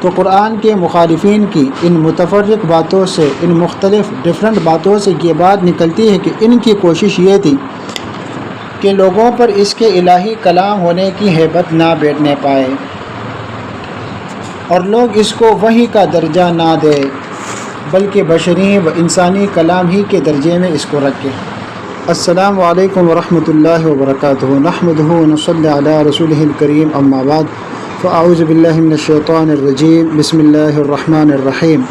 تو قرآن کے مخالفین کی ان متفرق باتوں سے، ان مختلف ڈفرینٹ باتوں سے یہ بات نکلتی ہے کہ ان کی کوشش یہ تھی کہ لوگوں پر اس کے الہی کلام ہونے کی ہیبت نہ بیٹھنے پائے اور لوگ اس کو وحی کا درجہ نہ دے، بلکہ بشری و انسانی کلام ہی کے درجے میں اس کو رکھے۔ السلام علیکم ورحمۃ اللہ وبرکاتہ، نحمدہ ونصلی علی رسولہ الکریم، اما بعد، فاعوذ باللہ من الشیطان الرجیم، بسم اللہ الرحمن الرحیم،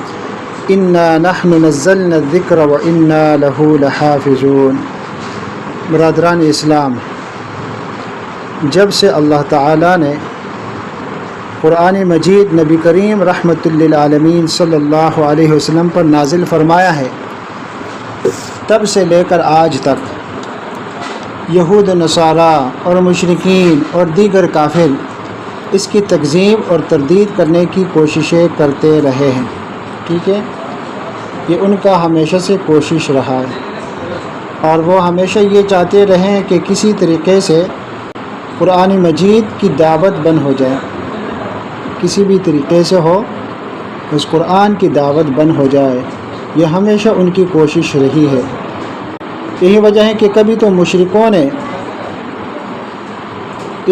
انا نحن نزلنا الذکر وانا لہ لحافظون۔ برادران اسلام، جب سے اللہ تعالیٰ نے قرآن مجید نبی کریم رحمۃ للعالمین صلی اللہ علیہ وسلم پر نازل فرمایا ہے، تب سے لے کر آج تک یہود و نصارہ اور مشرکین اور دیگر کافر اس کی تکذیب اور تردید کرنے کی کوششیں کرتے رہے ہیں۔ ٹھیک ہے، یہ ان کا ہمیشہ سے کوشش رہا ہے، اور وہ ہمیشہ یہ چاہتے رہے ہیں کہ کسی طریقے سے قرآن مجید کی دعوت بند ہو جائے، کسی بھی طریقے سے ہو اس قرآن کی دعوت بند ہو جائے۔ یہ ہمیشہ ان کی کوشش رہی ہے۔ یہی وجہ ہے کہ کبھی تو مشرکوں نے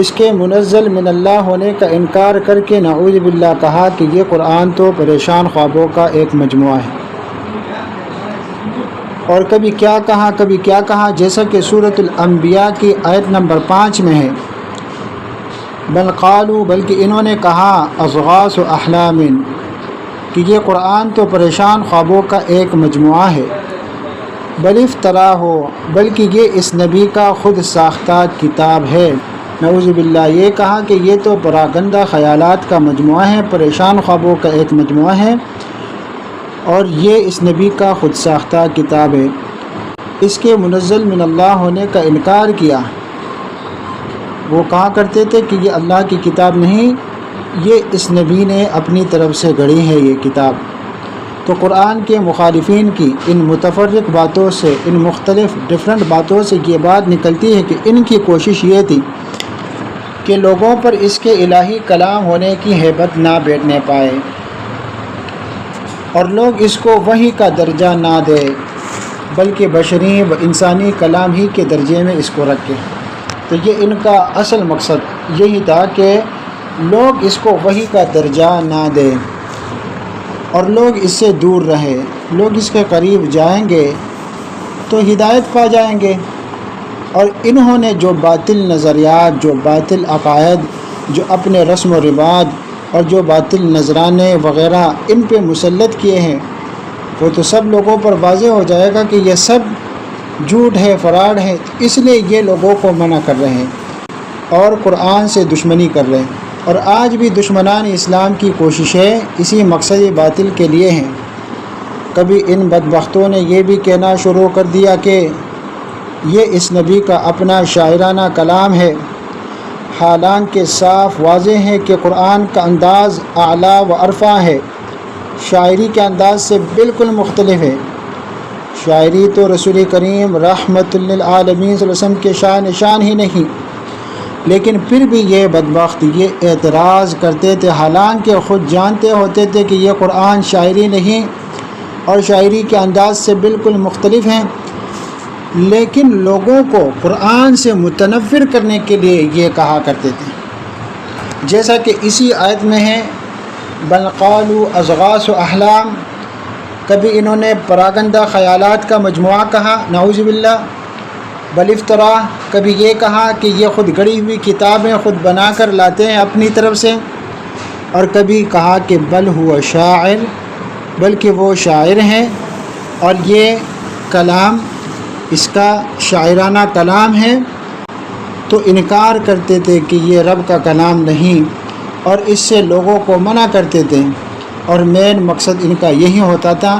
اس کے منزل من اللہ ہونے کا انکار کر کے نعوذ باللہ کہا کہ یہ قرآن تو پریشان خوابوں کا ایک مجموعہ ہے، اور کبھی کیا کہا جیسا کہ سورۃ الانبیاء کی آیت نمبر 5 میں ہے، بل قالوا، بلکہ انہوں نے کہا، اضغاث احلام، کہ یہ قرآن تو پریشان خوابوں کا ایک مجموعہ ہے، بل افترا ہو، بلکہ یہ اس نبی کا خود ساختہ کتاب ہے۔ نعوذ باللہ، یہ کہا کہ یہ تو پراگندہ خیالات کا مجموعہ ہے، پریشان خوابوں کا ایک مجموعہ ہے، اور یہ اس نبی کا خود ساختہ کتاب ہے۔ اس کے منزل من اللہ ہونے کا انکار کیا۔ وہ کہا کرتے تھے کہ یہ اللہ کی کتاب نہیں، یہ اس نبی نے اپنی طرف سے گھڑی ہے یہ کتاب۔ تو قرآن کے مخالفین کی ان متفرق باتوں سے، ان مختلف ڈفرینٹ باتوں سے یہ بات نکلتی ہے کہ ان کی کوشش یہ تھی کہ لوگوں پر اس کے الہی کلام ہونے کی ہیبت نہ بیٹھنے پائے اور لوگ اس کو وحی کا درجہ نہ دے، بلکہ بشری و انسانی کلام ہی کے درجے میں اس کو رکھے۔ تو یہ ان کا اصل مقصد یہی تھا کہ لوگ اس کو وحی کا درجہ نہ دیں اور لوگ اس سے دور رہیں۔ لوگ اس کے قریب جائیں گے تو ہدایت پا جائیں گے، اور انہوں نے جو باطل نظریات، جو باطل عقائد، جو اپنے رسم و رواج اور جو باطل نذرانے وغیرہ ان پہ مسلط کیے ہیں، وہ تو سب لوگوں پر واضح ہو جائے گا کہ یہ سب جھوٹ ہے، فراڈ ہے۔ اس لیے یہ لوگوں کو منع کر رہے ہیں اور قرآن سے دشمنی کر رہے ہیں، اور آج بھی دشمنان اسلام کی کوششیں اسی مقصد باطل کے لیے ہیں۔ کبھی ان بدبختوں نے یہ بھی کہنا شروع کر دیا کہ یہ اس نبی کا اپنا شاعرانہ کلام ہے، حالانکہ صاف واضح ہے کہ قرآن کا انداز اعلیٰ و ارفع ہے، شاعری کے انداز سے بالکل مختلف ہے۔ شاعری تو رسول کریم رحمۃ للعالمین صلی اللہ علیہ وسلم کے شان نشان ہی نہیں، لیکن پھر بھی یہ بدبخت یہ اعتراض کرتے تھے، حالانکہ خود جانتے ہوتے تھے کہ یہ قرآن شاعری نہیں اور شاعری کے انداز سے بالکل مختلف ہیں، لیکن لوگوں کو قرآن سے متنفر کرنے کے لیے یہ کہا کرتے تھے۔ جیسا کہ اسی آیت میں ہے، بل قالوا اضغاث احلام، کبھی انہوں نے پراگندہ خیالات کا مجموعہ کہا، نعوذ باللہ، بل افترا، کبھی یہ کہا کہ یہ خود گڑی ہوئی کتابیں خود بنا کر لاتے ہیں اپنی طرف سے، اور کبھی کہا کہ بل ہوا شاعر، بلکہ وہ شاعر ہیں اور یہ کلام اس کا شاعرانہ کلام ہے۔ تو انکار کرتے تھے کہ یہ رب کا کلام نہیں، اور اس سے لوگوں کو منع کرتے تھے، اور مین مقصد ان کا یہی ہوتا تھا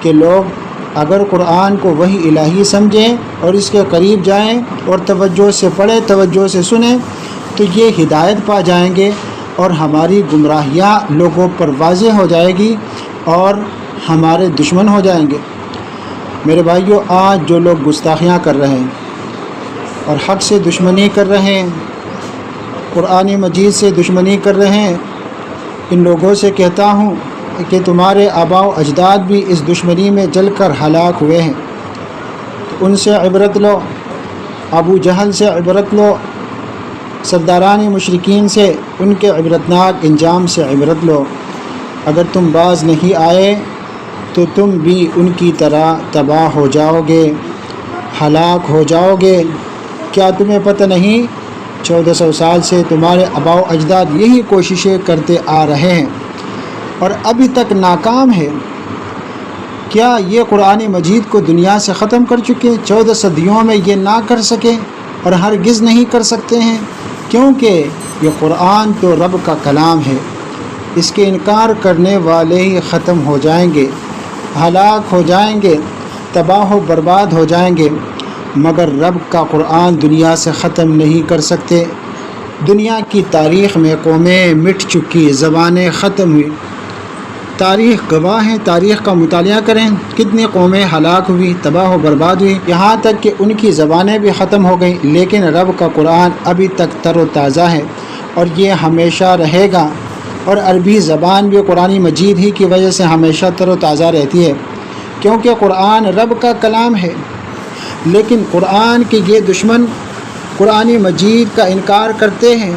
کہ لوگ اگر قرآن کو وحی الہی سمجھیں اور اس کے قریب جائیں اور توجہ سے پڑھیں، توجہ سے سنیں، تو یہ ہدایت پا جائیں گے اور ہماری گمراہیاں لوگوں پر واضح ہو جائے گی اور ہمارے دشمن ہو جائیں گے۔ میرے بھائیوں، آج جو لوگ گستاخیاں کر رہے ہیں اور حق سے دشمنی کر رہے ہیں، قرآن مجید سے دشمنی کر رہے ہیں، ان لوگوں سے کہتا ہوں کہ تمہارے آباء و اجداد بھی اس دشمنی میں جل کر ہلاک ہوئے ہیں، تو ان سے عبرت لو، ابو جہل سے عبرت لو، سرداران مشرکین سے، ان کے عبرتناک انجام سے عبرت لو۔ اگر تم باز نہیں آئے تو تم بھی ان کی طرح تباہ ہو جاؤ گے، ہلاک ہو جاؤ گے۔ کیا تمہیں پتہ نہیں 1400 سال سے تمہارے آباء و اجداد یہی کوششیں کرتے آ رہے ہیں اور ابھی تک ناکام ہے؟ کیا یہ قرآن مجید کو دنیا سے ختم کر چکے؟ 14 صدیوں میں یہ نہ کر سکے اور ہرگز نہیں کر سکتے ہیں، کیونکہ یہ قرآن تو رب کا کلام ہے۔ اس کے انکار کرنے والے ہی ختم ہو جائیں گے، ہلاک ہو جائیں گے، تباہ و برباد ہو جائیں گے، مگر رب کا قرآن دنیا سے ختم نہیں کر سکتے۔ دنیا کی تاریخ میں قومیں مٹ چکی، زبانیں ختم ہوئی، تاریخ گواہ ہے، تاریخ کا مطالعہ کریں، کتنی قومیں ہلاک ہوئی، تباہ و برباد ہوئی، یہاں تک کہ ان کی زبانیں بھی ختم ہو گئیں، لیکن رب کا قرآن ابھی تک تر و تازہ ہے اور یہ ہمیشہ رہے گا۔ اور عربی زبان بھی قرآن مجید ہی کی وجہ سے ہمیشہ تر و تازہ رہتی ہے، کیونکہ قرآن رب کا کلام ہے۔ لیکن قرآن کے یہ دشمن قرآن مجید کا انکار کرتے ہیں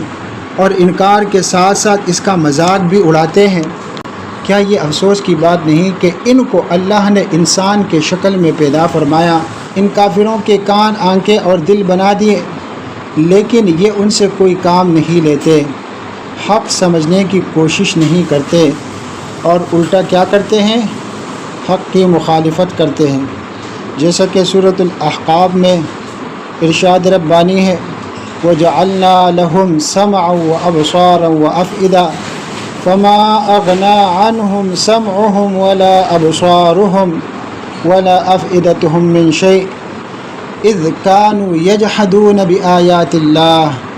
اور انکار کے ساتھ ساتھ اس کا مذاق بھی اڑاتے ہیں۔ کیا یہ افسوس کی بات نہیں کہ ان کو اللہ نے انسان کے شکل میں پیدا فرمایا، ان کافروں کے کان، آنکھیں اور دل بنا دیے، لیکن یہ ان سے کوئی کام نہیں لیتے، حق سمجھنے کی کوشش نہیں کرتے اور الٹا کیا کرتے ہیں؟ حق کی مخالفت کرتے ہیں۔ جیسا کہ سورۃ الاحقاف میں ارشاد ربانی ہے، وَجَعَلْنَا لَهُمْ سَمْعًا وَأَبْصَارًا وَأَفْئِدَةً فَمَا أَغْنَى عَنْهُمْ سَمْعُهُمْ وَلَا أَبْصَارُهُمْ وَلَا أَفْئِدَتُهُمْ مِنْ شَيْءٍ إِذْ كَانُوا يَجْحَدُونَ بِآيَاتِ اللَّهِ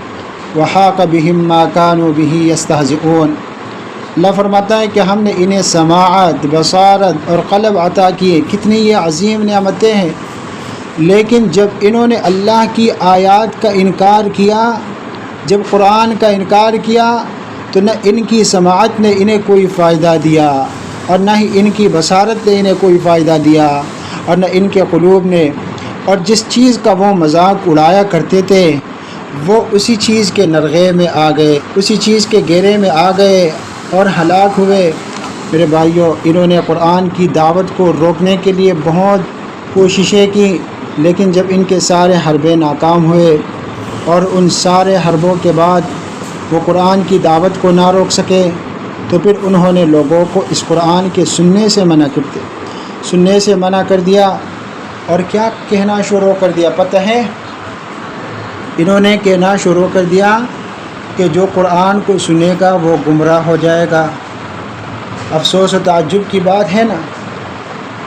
وَحَاقَ بِهِمْ مَا كَانُوا بِهِ يَسْتَهْزِئُونَ۔ اللہ فرماتا ہے کہ ہم نے انہیں سماعت، بصارت اور قلب عطا کیے، کتنی یہ عظیم نعمتیں ہیں، لیکن جب انہوں نے اللہ کی آیات کا انکار کیا، جب قرآن کا انکار کیا، تو نہ ان کی سماعت نے انہیں کوئی فائدہ دیا اور نہ ہی ان کی بصارت نے انہیں کوئی فائدہ دیا اور نہ ان کے قلوب نے، اور جس چیز کا وہ مذاق اڑایا کرتے تھے وہ اسی چیز کے نرغے میں آ گئے، اسی چیز کے گھیرے میں آ گئے اور ہلاک ہوئے۔ میرے بھائیوں، انہوں نے قرآن کی دعوت کو روکنے کے لیے بہت کوششیں کی، لیکن جب ان کے سارے حربے ناکام ہوئے اور ان سارے حربوں کے بعد وہ قرآن کی دعوت کو نہ روک سکے، تو پھر انہوں نے لوگوں کو اس قرآن کے سننے سے منع کر دیا اور کیا کہنا شروع کر دیا پتہ ہے؟ انہوں نے کہنا شروع کر دیا کہ جو قرآن کو سنے گا وہ گمراہ ہو جائے گا۔ افسوس و تعجب کی بات ہے نا،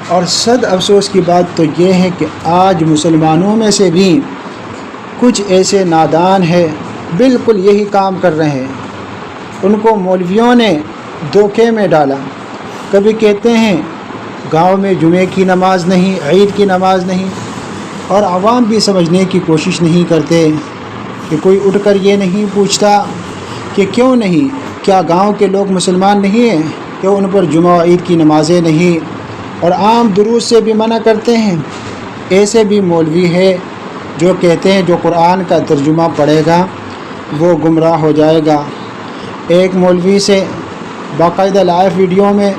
اور صد افسوس کی بات تو یہ ہے کہ آج مسلمانوں میں سے بھی کچھ ایسے نادان ہیں بالکل یہی کام کر رہے ہیں۔ ان کو مولویوں نے دھوکے میں ڈالا، کبھی کہتے ہیں گاؤں میں جمعے کی نماز نہیں، عید کی نماز نہیں، اور عوام بھی سمجھنے کی کوشش نہیں کرتے کہ کوئی اٹھ کر یہ نہیں پوچھتا کہ کیوں نہیں، کیا گاؤں کے لوگ مسلمان نہیں ہیں کہ ان پر جمعہ و عید کی نمازیں نہیں، اور عام دروس سے بھی منع کرتے ہیں۔ ایسے بھی مولوی ہے جو کہتے ہیں جو قرآن کا ترجمہ پڑھے گا وہ گمراہ ہو جائے گا۔ ایک مولوی سے باقاعدہ لائیو ویڈیو میں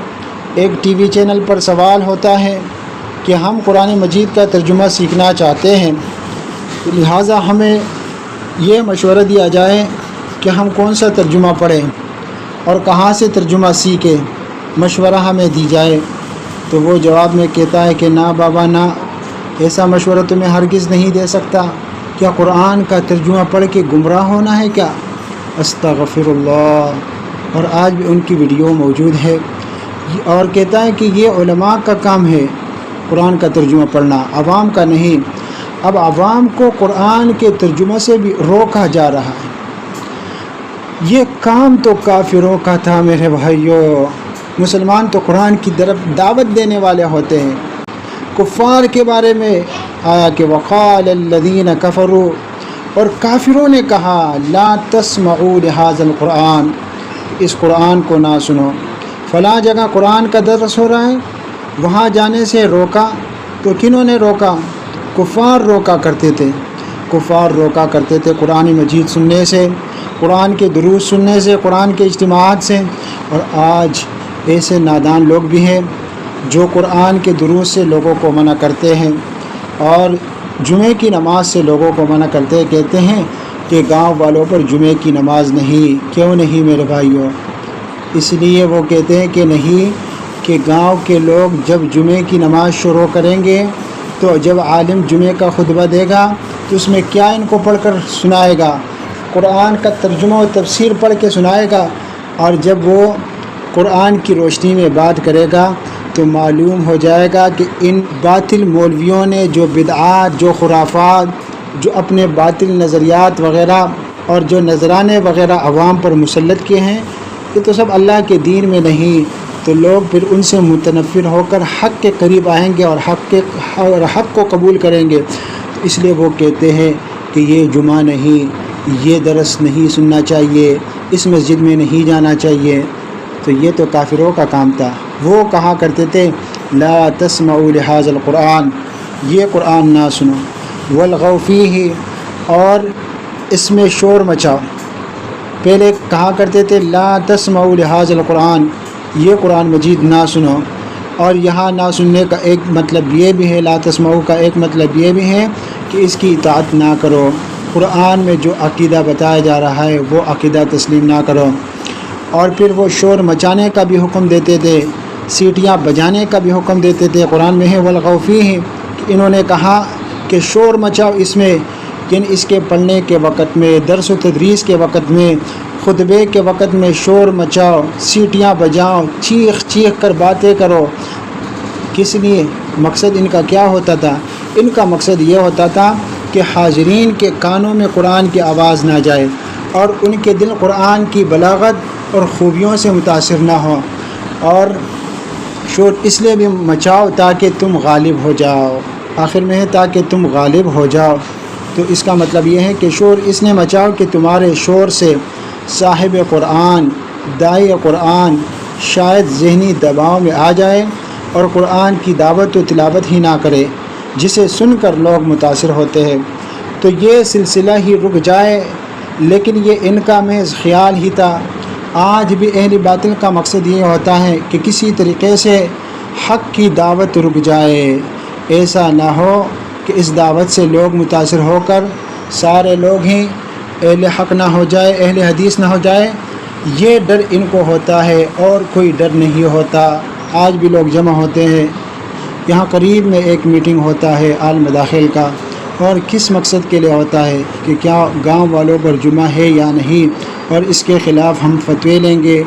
ایک ٹی وی چینل پر سوال ہوتا ہے کہ ہم قرآن مجید کا ترجمہ سیکھنا چاہتے ہیں، لہٰذا ہمیں یہ مشورہ دیا جائے کہ ہم کون سا ترجمہ پڑھیں اور کہاں سے ترجمہ سیکھیں، مشورہ ہمیں دی جائے۔ تو وہ جواب میں کہتا ہے کہ نہ بابا نہ، ایسا مشورہ تمہیں ہرگز نہیں دے سکتا۔ کیا قرآن کا ترجمہ پڑھ کے گمراہ ہونا ہے کیا؟ استغفر اللہ۔ اور آج بھی ان کی ویڈیو موجود ہے، اور کہتا ہے کہ یہ علماء کا کام ہے قرآن کا ترجمہ پڑھنا، عوام کا نہیں۔ اب عوام کو قرآن کے ترجمہ سے بھی روکا جا رہا ہے۔ یہ کام تو کافروں کا تھا میرے بھائیوں، مسلمان تو قرآن کی طرف دعوت دینے والے ہوتے ہیں۔ کفار کے بارے میں آیا کہ وقال الذین کفروا، اور کافروں نے کہا لا تسمعوا لهذا القرآن، اس قرآن کو نہ سنو۔ فلاں جگہ قرآن کا درس ہو رہا ہے، وہاں جانے سے روکا، تو کنہوں نے روکا؟ کفار روکا کرتے تھے، کفار روکا کرتے تھے قرآن مجید سننے سے، قرآن کے دروس سننے سے، قرآن کے اجتماعات سے۔ اور آج ایسے نادان لوگ بھی ہیں جو قرآن کے دروس سے لوگوں کو منع کرتے ہیں اور جمعے کی نماز سے لوگوں کو منع کرتے، کہتے ہیں کہ گاؤں والوں پر جمعے کی نماز نہیں۔ کیوں نہیں میرے بھائیوں؟ اس لیے وہ کہتے ہیں کہ نہیں، کہ گاؤں کے لوگ جب جمعے کی نماز شروع کریں گے تو جب عالم جمعے کا خطبہ دے گا تو اس میں کیا ان کو پڑھ کر سنائے گا؟ قرآن کا ترجمہ و تفسیر پڑھ کے سنائے گا، اور جب وہ قرآن کی روشنی میں بات کرے گا تو معلوم ہو جائے گا کہ ان باطل مولویوں نے جو بدعات، جو خرافات، جو اپنے باطل نظریات وغیرہ اور جو نذرانے وغیرہ عوام پر مسلط کیے ہیں، یہ تو سب اللہ کے دین میں نہیں۔ تو لوگ پھر ان سے متنفر ہو کر حق کے قریب آئیں گے اور حق کو قبول کریں گے۔ تو اس لیے وہ کہتے ہیں کہ یہ جمعہ نہیں، یہ درس نہیں سننا چاہیے، اس مسجد میں نہیں جانا چاہیے۔ تو یہ تو کافروں کا کام تھا۔ وہ کہا کرتے تھے لا تسمعوا لهذا القرآن، یہ قرآن نہ سنو، والغوا فیہ، اور اس میں شور مچاؤ۔ پہلے کہا کرتے تھے لا تسمعوا لهذا القرآن، یہ قرآن مجید نہ سنو، اور یہاں نہ سننے کا ایک مطلب یہ بھی ہے، لا تسمعوا کا ایک مطلب یہ بھی ہے کہ اس کی اطاعت نہ کرو، قرآن میں جو عقیدہ بتایا جا رہا ہے وہ عقیدہ تسلیم نہ کرو۔ اور پھر وہ شور مچانے کا بھی حکم دیتے تھے، سیٹیاں بجانے کا بھی حکم دیتے تھے۔ قرآن میں ہے والغوا فیہ، انہوں نے کہا کہ شور مچاؤ اس میں، یعنی اس کے پڑھنے کے وقت میں، درس و تدریس کے وقت میں، خطبے کے وقت میں شور مچاؤ، سیٹیاں بجاؤ، چیخ چیخ کر باتیں کرو۔ کس لیے؟ مقصد ان کا کیا ہوتا تھا؟ ان کا مقصد یہ ہوتا تھا کہ حاضرین کے کانوں میں قرآن کی آواز نہ جائے اور ان کے دل قرآن کی بلاغت اور خوبیوں سے متاثر نہ ہو، اور شور اس لیے بھی مچاؤ تاکہ تم غالب ہو جاؤ۔ آخر میں ہے تاکہ تم غالب ہو جاؤ۔ تو اس کا مطلب یہ ہے کہ شور اس نے مچاؤ کہ تمہارے شور سے صاحب قرآن، داعی قرآن شاید ذہنی دباؤ میں آ جائے اور قرآن کی دعوت و تلاوت ہی نہ کرے جسے سن کر لوگ متاثر ہوتے ہیں، تو یہ سلسلہ ہی رک جائے۔ لیکن یہ ان کا محض خیال ہی تھا۔ آج بھی اہل باطل کا مقصد یہ ہوتا ہے کہ کسی طریقے سے حق کی دعوت رک جائے، ایسا نہ ہو کہ اس دعوت سے لوگ متاثر ہو کر سارے لوگ ہی اہل حق نہ ہو جائے، اہل حدیث نہ ہو جائے۔ یہ ڈر ان کو ہوتا ہے اور کوئی ڈر نہیں ہوتا۔ آج بھی لوگ جمع ہوتے ہیں، یہاں قریب میں ایک میٹنگ ہوتا ہے آل مداخل کا، اور کس مقصد کے لیے ہوتا ہے کہ کیا گاؤں والوں پر جمعہ ہے یا نہیں، اور اس کے خلاف ہم فتوے لیں گے،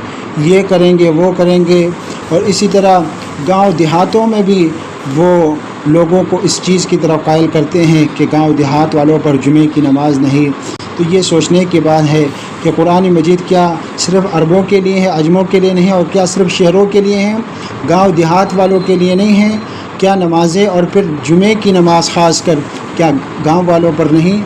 یہ کریں گے، وہ کریں گے۔ اور اسی طرح گاؤں دیہاتوں میں بھی وہ لوگوں کو اس چیز کی طرف قائل کرتے ہیں کہ گاؤں دیہات والوں پر جمعے کی نماز نہیں۔ تو یہ سوچنے کی بات ہے کہ قرآن مجید کیا صرف عربوں کے لیے ہے، عجموں کے لیے نہیں، اور کیا صرف شہروں کے لیے ہیں، گاؤں دیہات والوں کے لیے نہیں ہیں؟ کیا نمازیں اور پھر جمعے کی نماز خاص کر کیا گاؤں والوں پر نہیں؟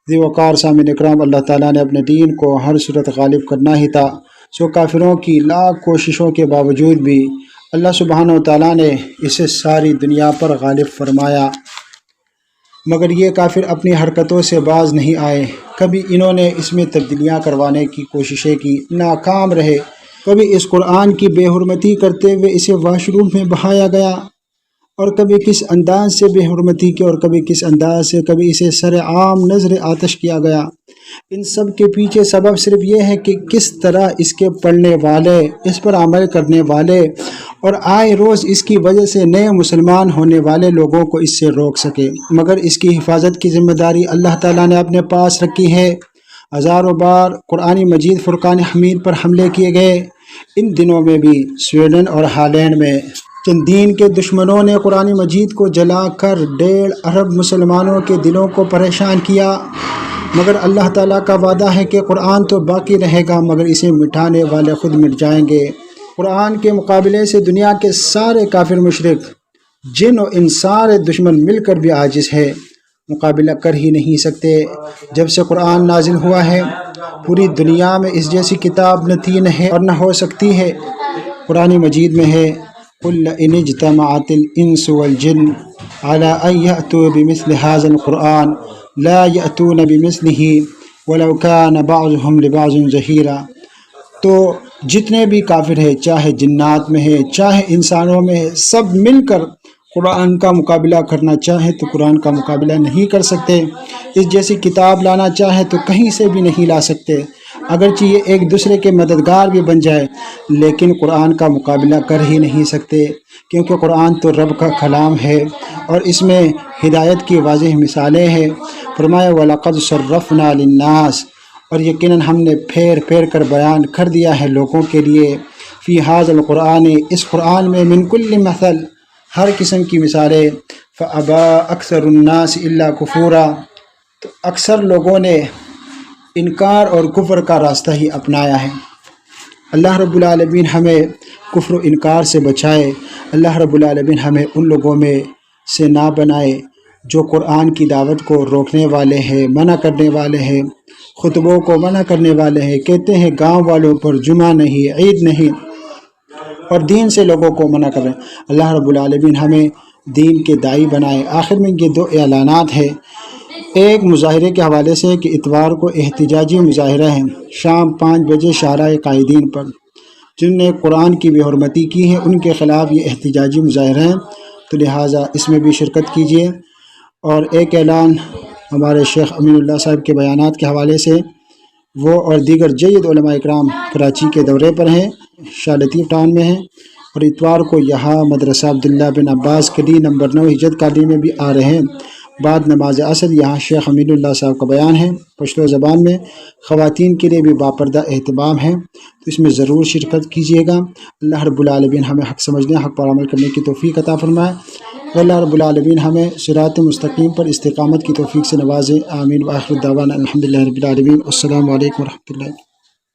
وقار سامعین اکرام، اللہ تعالیٰ نے اپنے دین کو ہر صورت غالب کرنا ہی تھا، سو کافروں کی لاکھ کوششوں کے باوجود بھی اللہ سبحانہ و تعالیٰ نے اسے ساری دنیا پر غالب فرمایا۔ مگر یہ کافر اپنی حرکتوں سے باز نہیں آئے، کبھی انہوں نے اس میں تبدیلیاں کروانے کی کوششیں کی، ناکام رہے۔ کبھی اس قرآن کی بے حرمتی کرتے ہوئے اسے واش روم میں بہایا گیا، اور کبھی کس انداز سے بے حرمتی کی، اور کبھی کس انداز سے، کبھی اسے سر عام نظر آتش کیا گیا۔ ان سب کے پیچھے سبب صرف یہ ہے کہ کس طرح اس کے پڑھنے والے، اس پر عمل کرنے والے اور آئے روز اس کی وجہ سے نئے مسلمان ہونے والے لوگوں کو اس سے روک سکے۔ مگر اس کی حفاظت کی ذمہ داری اللہ تعالیٰ نے اپنے پاس رکھی ہے۔ ہزاروں بار قرآن مجید فرقان حمید پر حملے کیے گئے۔ ان دنوں میں بھی سویڈن اور ہالینڈ میں چند دین کے دشمنوں نے قرآن مجید کو جلا کر 1.5 ارب مسلمانوں کے دلوں کو پریشان کیا۔ مگر اللہ تعالیٰ کا وعدہ ہے کہ قرآن تو باقی رہے گا، مگر اسے مٹانے والے خود مٹ جائیں گے۔ قرآن کے مقابلے سے دنیا کے سارے کافر مشرک، جن و انس سارے دشمن مل کر بھی عاجز ہے، مقابلہ کر ہی نہیں سکتے۔ جب سے قرآن نازل ہوا ہے پوری دنیا میں اس جیسی کتاب نہ تھی نہ ہے اور نہ ہو سکتی ہے۔ قرآن مجید میں ہے قُلْ إِنِ اجْتَمَعَتِ الْإِنسُ وَالْجِنُّ عَلَىٰ أَن يَأْتُوا بِمِثْلِ هَٰذَا الْقُرْآنِ لَا يَأْتُونَ بِمِثْلِهِ وَلَوْ كَانَ بَعْضُهُمْ لِبَعْضٍ ظَهِيرًا۔ تو جتنے بھی کافر ہیں، چاہے جنات میں ہے چاہے انسانوں میں ہے، سب مل کر قرآن کا مقابلہ کرنا چاہیں تو قرآن کا مقابلہ نہیں کر سکتے۔ اس جیسی کتاب لانا چاہیں تو کہیں سے بھی نہیں لا سکتے، اگرچہ یہ ایک دوسرے کے مددگار بھی بن جائے، لیکن قرآن کا مقابلہ کر ہی نہیں سکتے، کیونکہ قرآن تو رب کا کلام ہے اور اس میں ہدایت کی واضح مثالیں ہیں۔ فرمایا وَلَقَدْ صَرَّفْنَا لِلنَّاسِ، اور یقیناً ہم نے پھیر پھیر کر بیان کر دیا ہے لوگوں کے لیے، فی ھذا القرآن، اس قرآن میں، من کل مثل، ہر قسم کی مثالیں، فَأَبَىٰ أَكْثَرُ النَّاسِ إِلَّا كُفُورًا، تو اکثر لوگوں نے انکار اور کفر کا راستہ ہی اپنایا ہے۔ اللہ رب العالمین ہمیں کفر و انکار سے بچائے، اللہ رب العالمین ہمیں ان لوگوں میں سے نہ بنائے جو قرآن کی دعوت کو روکنے والے ہیں، منع کرنے والے ہیں، خطبوں کو منع کرنے والے ہیں، کہتے ہیں گاؤں والوں پر جمعہ نہیں، عید نہیں، اور دین سے لوگوں کو منع کر رہے ہیں۔ اللہ رب العالمین ہمیں دین کے داعی بنائے۔ آخر میں یہ دو اعلانات ہیں، ایک مظاہرے کے حوالے سے کہ اتوار کو احتجاجی مظاہرہ ہے شام 5 بجے شاہراہ قائدین پر، جن نے قرآن کی بے حرمتی کی ہے ان کے خلاف یہ احتجاجی مظاہرہ ہے، تو لہٰذا اس میں بھی شرکت کیجیے۔ اور ایک اعلان ہمارے شیخ امین اللہ صاحب کے بیانات کے حوالے سے، وہ اور دیگر جید علماء اکرام کراچی کے دورے پر ہیں، شاہ لطیف ٹاؤن میں ہیں، اور اتوار کو یہاں مدرسہ عبداللہ بن عباس کلی نمبر 9 ہجرت کالونی میں بھی آ رہے ہیں۔ بعد نماز عصر یہاں شیخ امین اللہ صاحب کا بیان ہے پشتو زبان میں، خواتین کے لیے بھی باپردہ اہتمام ہے، تو اس میں ضرور شرکت کیجیے گا۔ اللہ رب العالمین ہمیں حق سمجھنے، حق پر عمل کرنے کی توفیق عطا فرمائے، اللہ رب العالمین ہمیں صراط مستقیم پر استقامت کی توفیق سے نوازے، آمین۔ وآخر دعوانا الحمدللہ رب العالمین، السلام علیکم ورحمۃ اللہ۔